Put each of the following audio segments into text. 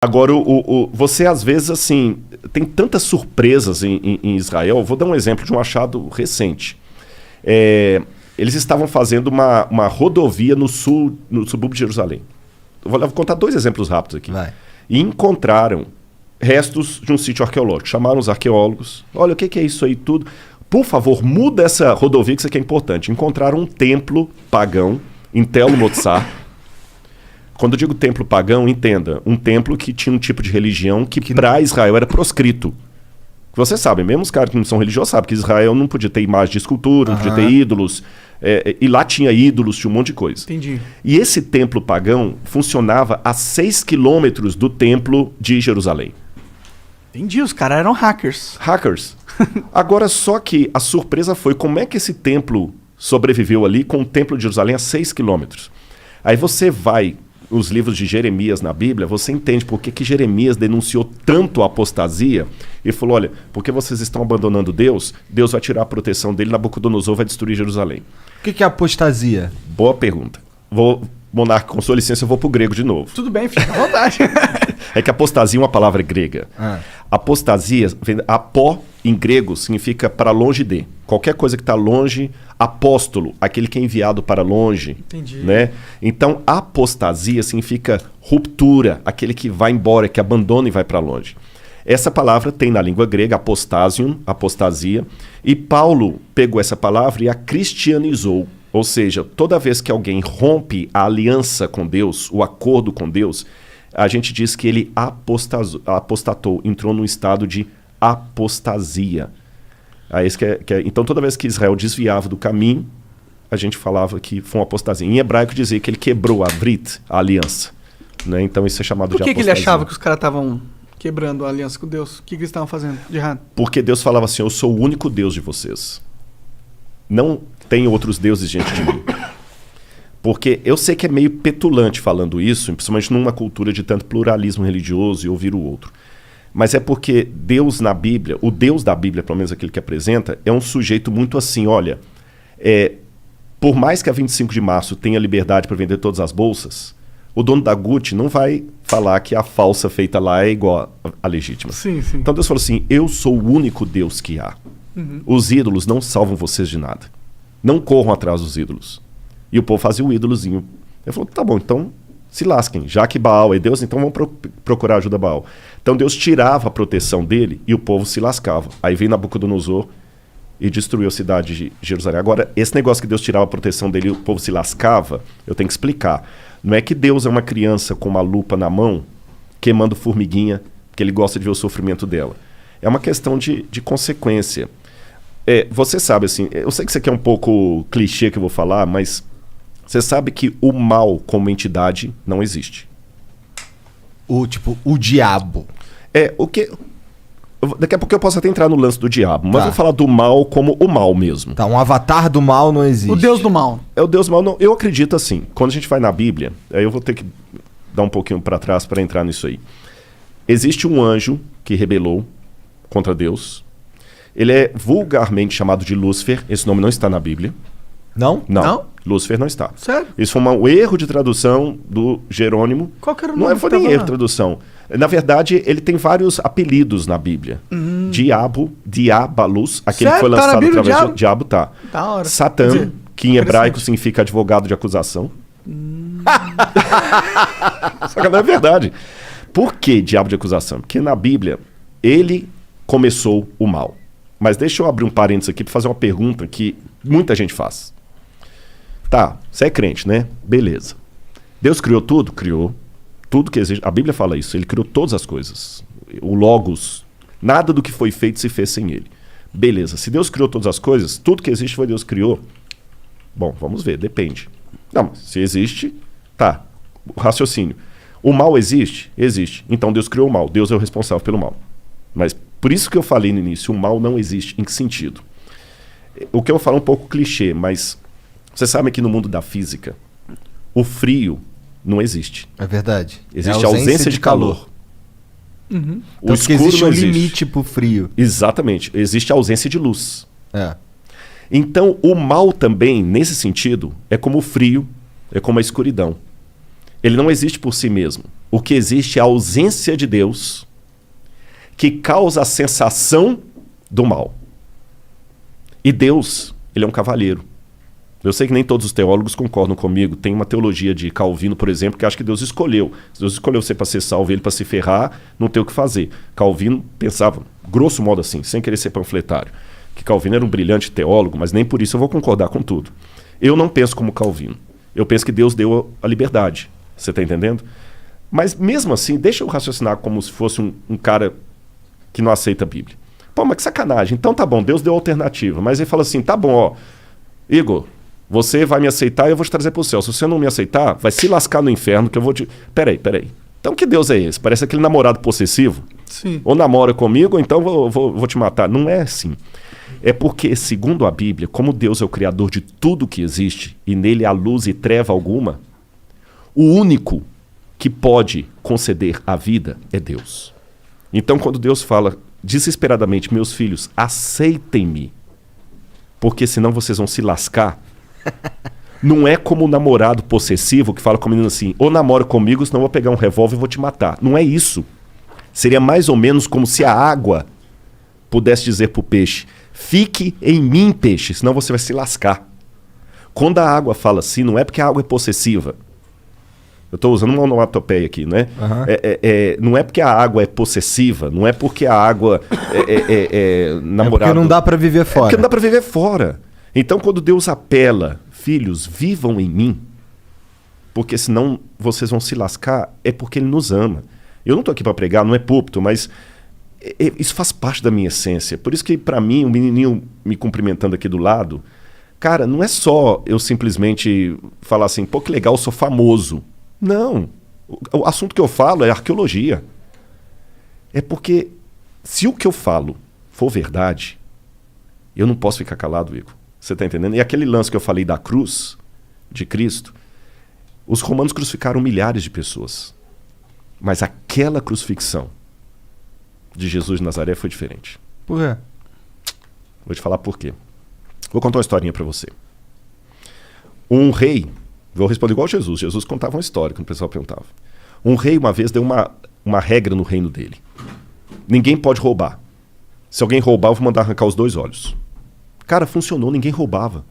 Agora, você às vezes, assim, tem tantas surpresas em Israel. Vou dar um exemplo de um achado recente. Eles estavam fazendo uma rodovia no subúrbio de Jerusalém. Vou contar 2 exemplos rápidos aqui. Vai. E encontraram restos de um sítio arqueológico. Chamaram os arqueólogos. Olha, o que é isso aí tudo? Por favor, muda essa rodovia, que isso aqui é importante. Encontraram um templo pagão em Tel Motsar. Quando eu digo templo pagão, entenda. Um templo que tinha um tipo de religião que para Israel era proscrito. Você sabe, mesmo os caras que não são religiosos sabem que Israel não podia ter imagem de escultura, não podia ter ídolos. E lá tinha ídolos, tinha um monte de coisa. Entendi. E esse templo pagão funcionava a 6 quilômetros do templo de Jerusalém. Entendi, os caras eram hackers. Hackers. Agora, só que a surpresa foi como é que esse templo sobreviveu ali com o templo de Jerusalém a 6 quilômetros. Aí você vai nos livros de Jeremias na Bíblia, você entende por que Jeremias denunciou tanto a apostasia e falou, olha, porque vocês estão abandonando Deus, Deus vai tirar a proteção dele, Nabucodonosor vai destruir Jerusalém. O que é apostasia? Boa pergunta. Monarca, com sua licença, eu vou pro grego de novo. Tudo bem, fica à vontade. É que apostasia é uma palavra grega. Apostasia, apó em grego significa para longe de. Qualquer coisa que está longe, apóstolo, aquele que é enviado para longe. Entendi. Né? Então, apostasia significa ruptura, aquele que vai embora, que abandona e vai para longe. Essa palavra tem na língua grega apostasium, apostasia, e Paulo pegou essa palavra e a cristianizou. Ou seja, toda vez que alguém rompe a aliança com Deus, o acordo com Deus, a gente diz que ele apostatou, entrou num estado de apostasia. Então, toda vez que Israel desviava do caminho, a gente falava que foi uma apostasia. Em hebraico dizia que ele quebrou a brit, a aliança. Né? Então, isso é chamado de apostasia. Por que ele achava que os caras estavam quebrando a aliança com Deus? O que eles estavam fazendo de errado? Porque Deus falava assim, eu sou o único Deus de vocês. Não tem outros deuses diante de mim. Porque eu sei que é meio petulante falando isso, principalmente numa cultura de tanto pluralismo religioso e ouvir o outro. Mas é porque Deus na Bíblia, o Deus da Bíblia, pelo menos aquele que apresenta, é um sujeito muito assim, olha, por mais que a 25 de março tenha liberdade para vender todas as bolsas, o dono da Gucci não vai falar que a falsa feita lá é igual à legítima. Sim, sim. Então Deus falou assim, eu sou o único Deus que há. Os ídolos não salvam vocês de nada. Não corram atrás dos ídolos. E o povo fazia o ídolozinho. Ele falou, tá bom, então se lasquem. Já que Baal é Deus, então vamos procurar ajuda a Baal. Então Deus tirava a proteção dele e o povo se lascava. Aí veio Nabucodonosor e destruiu a cidade de Jerusalém. Agora, esse negócio que Deus tirava a proteção dele e o povo se lascava, eu tenho que explicar. Não é que Deus é uma criança com uma lupa na mão, queimando formiguinha, que ele gosta de ver o sofrimento dela. É uma questão de consequência. Você sabe, assim, eu sei que isso aqui é um pouco clichê que eu vou falar, mas você sabe que o mal como entidade não existe. O diabo. Daqui a pouco eu posso até entrar no lance do diabo, mas vou falar do mal como o mal mesmo. Tá, um avatar do mal não existe. O Deus do mal. É o Deus do mal. Não, eu acredito assim. Quando a gente vai na Bíblia, aí eu vou ter que dar um pouquinho para trás para entrar nisso aí. Existe um anjo que rebelou contra Deus. Ele é vulgarmente chamado de Lúcifer. Esse nome não está na Bíblia. Não? Não. Lúcifer não está. Sério? Isso foi um erro de tradução do Jerônimo. Qual que era o nome? Não foi nem erro de tradução. Na verdade, ele tem vários apelidos na Bíblia. Diabo, Diabalus, aquele que foi lançado através do diabo, tá. Da hora. Satã, que em hebraico significa advogado de acusação. Só que não é verdade. Por que diabo de acusação? Porque na Bíblia, ele começou o mal. Mas deixa eu abrir um parênteses aqui para fazer uma pergunta que muita gente faz. Tá, você é crente, né? Beleza. Deus criou tudo? Criou. Tudo que existe. A Bíblia fala isso. Ele criou todas as coisas. O Logos. Nada do que foi feito se fez sem ele. Beleza. Se Deus criou todas as coisas, tudo que existe foi Deus que criou. Bom, vamos ver. Depende. Não, se existe, tá. O raciocínio. O mal existe? Existe. Então Deus criou o mal. Deus é o responsável pelo mal. Mas por isso que eu falei no início, o mal não existe. Em que sentido? O que eu vou falar é um pouco clichê, mas você sabe que no mundo da física, o frio não existe. É verdade. Existe a ausência de calor. O escuro existe não um existe. limite pro frio. Exatamente. Existe a ausência de luz. É. Então, o mal também, nesse sentido, é como o frio, é como a escuridão. Ele não existe por si mesmo. O que existe é a ausência de Deus que causa a sensação do mal. E Deus, ele é um cavalheiro. Eu sei que nem todos os teólogos concordam comigo. Tem uma teologia de Calvino, por exemplo, que acha que Deus escolheu. Se Deus escolheu você para ser salvo e ele para se ferrar, não tem o que fazer. Calvino pensava, grosso modo assim, sem querer ser panfletário, que Calvino era um brilhante teólogo, mas nem por isso eu vou concordar com tudo. Eu não penso como Calvino. Eu penso que Deus deu a liberdade. Você está entendendo? Mas mesmo assim, deixa eu raciocinar como se fosse um cara que não aceita a Bíblia. Pô, mas que sacanagem. Então tá bom, Deus deu alternativa. Mas ele fala assim, tá bom, ó, Igor, você vai me aceitar e eu vou te trazer pro céu. Se você não me aceitar, vai se lascar no inferno que eu vou te... Peraí. Então que Deus é esse? Parece aquele namorado possessivo. Sim. Ou namora comigo, ou então vou te matar. Não é assim. É porque, segundo a Bíblia, como Deus é o criador de tudo que existe, e nele há luz e treva alguma, o único que pode conceder a vida é Deus. Então, quando Deus fala desesperadamente, meus filhos, aceitem-me, porque senão vocês vão se lascar, não é como o namorado possessivo que fala com a menina assim, ou namora comigo, senão eu vou pegar um revólver e vou te matar. Não é isso. Seria mais ou menos como se a água pudesse dizer para o peixe, fique em mim, peixe, senão você vai se lascar. Quando a água fala assim, não é porque a água é possessiva. Eu estou usando uma onomatopeia aqui, né? Uhum. Não é porque a água é possessiva, não é porque a água é namorada. É porque não dá para viver fora. É porque não dá para viver fora. Então, quando Deus apela, filhos, vivam em mim, porque senão vocês vão se lascar, é porque Ele nos ama. Eu não estou aqui para pregar, não é púlpito, mas isso faz parte da minha essência. Por isso que, para mim, o menininho me cumprimentando aqui do lado, cara, não é só eu simplesmente falar assim, pô, que legal, eu sou famoso. Não. O assunto que eu falo é arqueologia. É porque se o que eu falo for verdade, eu não posso ficar calado, Igor. Você está entendendo? E aquele lance que eu falei da cruz de Cristo, os romanos crucificaram milhares de pessoas. Mas aquela crucifixão de Jesus de Nazaré foi diferente. Por quê? Vou te falar por quê. Vou contar uma historinha para você. Um rei, vou responder igual Jesus. Jesus contava uma história, quando o pessoal perguntava. Um rei, uma vez, deu uma regra no reino dele. Ninguém pode roubar. Se alguém roubar, eu vou mandar arrancar os 2 olhos. Cara, funcionou, ninguém roubava.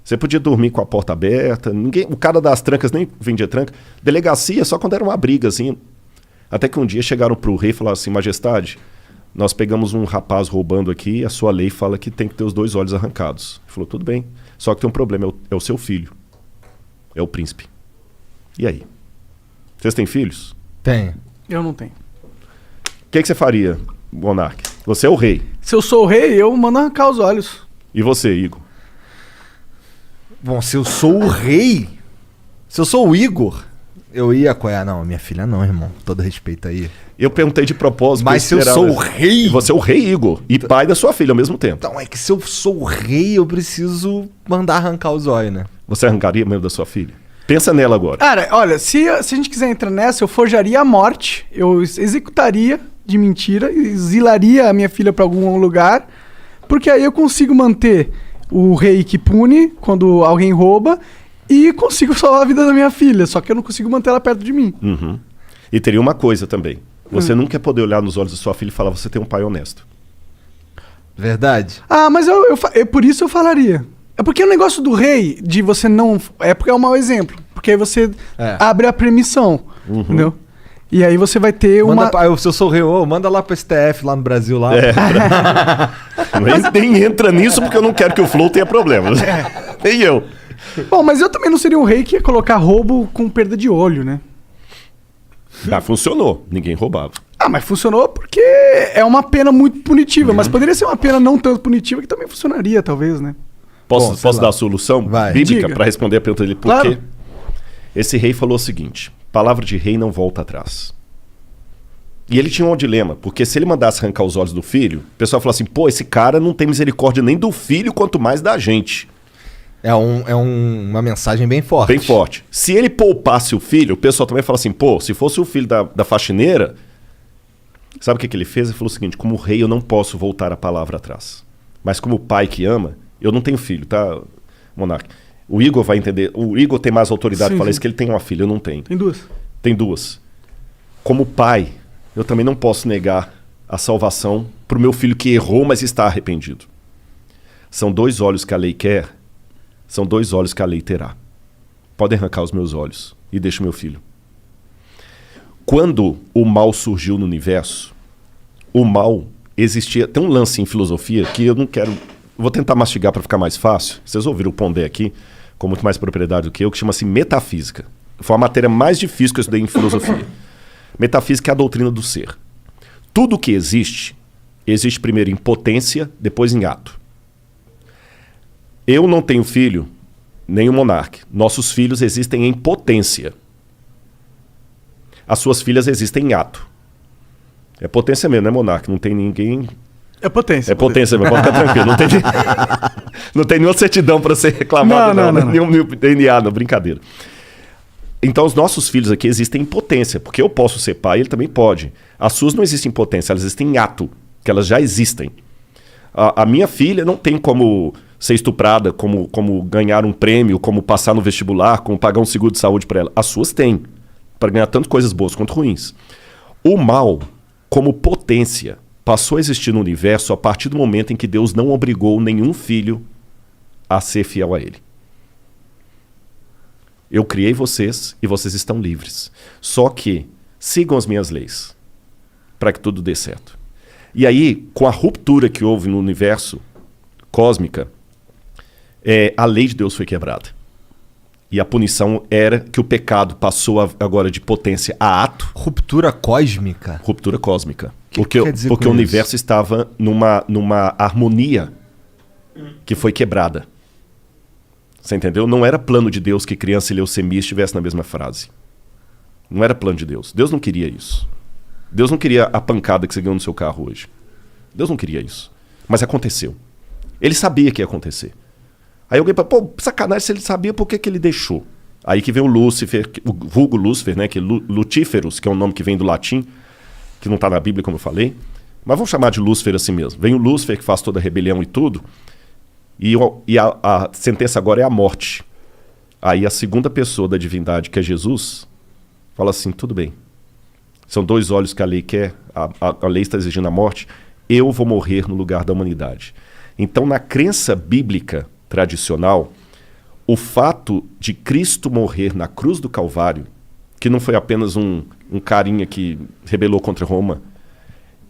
Você podia dormir com a porta aberta, o cara das trancas nem vendia tranca. Delegacia só quando era uma briga, assim. Até que um dia chegaram pro rei e falaram assim, majestade, nós pegamos um rapaz roubando aqui, a sua lei fala que tem que ter os 2 olhos arrancados. Ele falou, tudo bem, só que tem um problema, é o seu filho. É o príncipe. E aí? Vocês têm filhos? Tenho. Eu não tenho. O que você faria, monarca? Você é o rei. Se eu sou o rei, eu mando arrancar os olhos. E você, Igor? Bom, se eu sou o rei, se eu sou o Igor, eu ia apoiar. Não, minha filha não, irmão. Todo respeito aí. Eu perguntei de propósito. Mas se eu sou o rei... Você é o rei, Igor. E pai da sua filha ao mesmo tempo. Então, é que se eu sou o rei, eu preciso mandar arrancar os olhos, né? Você arrancaria mesmo da sua filha? Pensa nela agora. Cara, olha, se a gente quiser entrar nessa, eu forjaria a morte, eu executaria de mentira, exilaria a minha filha pra algum lugar, porque aí eu consigo manter o rei que pune quando alguém rouba e consigo salvar a vida da minha filha, só que eu não consigo manter ela perto de mim. Uhum. E teria uma coisa também. Você nunca ia poder olhar nos olhos da sua filha e falar, você tem um pai honesto. Verdade? Ah, mas por isso eu falaria. É porque o negócio do rei, de você não... É porque é um mau exemplo. Porque aí você abre a permissão, entendeu? E aí você vai ter Se eu sou o rei, manda lá pro STF, lá no Brasil, lá. Nem entra nisso porque eu não quero que o Flow tenha problemas. Nem eu. Bom, mas eu também não seria um rei que ia colocar roubo com perda de olho, né? Ah, funcionou. Ninguém roubava. Ah, mas funcionou porque é uma pena muito punitiva. Mas poderia ser uma pena não tanto punitiva que também funcionaria, talvez, né? Posso dar a solução bíblica para responder a pergunta dele? Por Claro. quê? Esse rei falou o seguinte, palavra de rei não volta atrás. E ele tinha um dilema, porque se ele mandasse arrancar os olhos do filho, o pessoal falou assim, pô, esse cara não tem misericórdia nem do filho, quanto mais da gente. É uma mensagem bem forte. Bem forte. Se ele poupasse o filho, o pessoal também fala assim, pô, se fosse o filho da faxineira, sabe o que ele fez? Ele falou o seguinte, como rei eu não posso voltar a palavra atrás. Mas como pai que ama, eu não tenho filho, tá, monarca? O Igor vai entender. O Igor tem mais autoridade Sim, para falar sim. isso, que ele tem uma filha, eu não tenho. Tem duas. Tem duas. Como pai, eu também não posso negar a salvação para o meu filho que errou, mas está arrependido. São 2 olhos que a lei quer, são 2 olhos que a lei terá. Pode arrancar os meus olhos e deixa o meu filho. Quando o mal surgiu no universo, o mal existia... Tem um lance em filosofia que eu não quero... Vou tentar mastigar para ficar mais fácil. Vocês ouviram o Pondé aqui, com muito mais propriedade do que eu, que chama-se metafísica. Foi a matéria mais difícil que eu estudei em filosofia. Metafísica é a doutrina do ser. Tudo que existe, existe primeiro em potência, depois em ato. Eu não tenho filho, nem o monarca. Nossos filhos existem em potência. As suas filhas existem em ato. É potência mesmo, não é monarca? Não tem ninguém... É potência. É potência mesmo, pode ficar tranquilo. Não tem nenhuma certidão para ser reclamado, Não. nenhum DNA, não, brincadeira. Então, os nossos filhos aqui existem em potência, porque eu posso ser pai, ele também pode. As suas não existem em potência, elas existem em ato, que elas já existem. A minha filha não tem como ser estuprada, como ganhar um prêmio, como passar no vestibular, como pagar um seguro de saúde para ela. As suas têm, para ganhar tanto coisas boas quanto ruins. O mal, como potência, passou a existir no universo a partir do momento em que Deus não obrigou nenhum filho a ser fiel a ele. Eu criei vocês e vocês estão livres. Só que sigam as minhas leis para que tudo dê certo. E aí, com a ruptura que houve no universo cósmica, a lei de Deus foi quebrada. E a punição era que o pecado passou agora de potência a ato. Ruptura cósmica? Ruptura cósmica. Que quer dizer porque com o isso? universo estava numa harmonia que foi quebrada. Você entendeu? Não era plano de Deus que criança e leucemia estivessem na mesma frase. Não era plano de Deus. Deus não queria isso. Deus não queria a pancada que você ganhou no seu carro hoje. Deus não queria isso. Mas aconteceu. Ele sabia que ia acontecer. Aí alguém fala, pô, sacanagem, se ele sabia, por que ele deixou? Aí que vem o Lúcifer, o vulgo Lúcifer, né? Que é Lutíferos, que é um nome que vem do latim, que não está na Bíblia, como eu falei. Mas vamos chamar de Lúcifer assim mesmo. Vem o Lúcifer, que faz toda a rebelião e tudo. E a sentença agora é a morte. Aí a segunda pessoa da divindade, que é Jesus, fala assim, tudo bem. São 2 olhos que a lei quer, a lei está exigindo a morte, eu vou morrer no lugar da humanidade. Então, na crença bíblica tradicional, o fato de Cristo morrer na cruz do Calvário, que não foi apenas um carinha que rebelou contra Roma,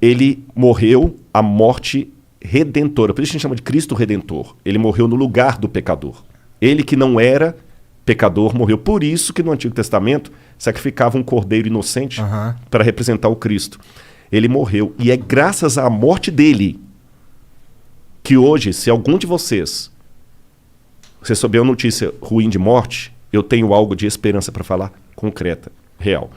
ele morreu a morte redentora. Por isso a gente chama de Cristo Redentor. Ele morreu no lugar do pecador. Ele que não era pecador morreu. Por isso que no Antigo Testamento sacrificava um cordeiro inocente para representar o Cristo. Ele morreu. E é graças à morte dele que hoje, se algum de vocês souber uma notícia ruim de morte, eu tenho algo de esperança para falar concreta, real.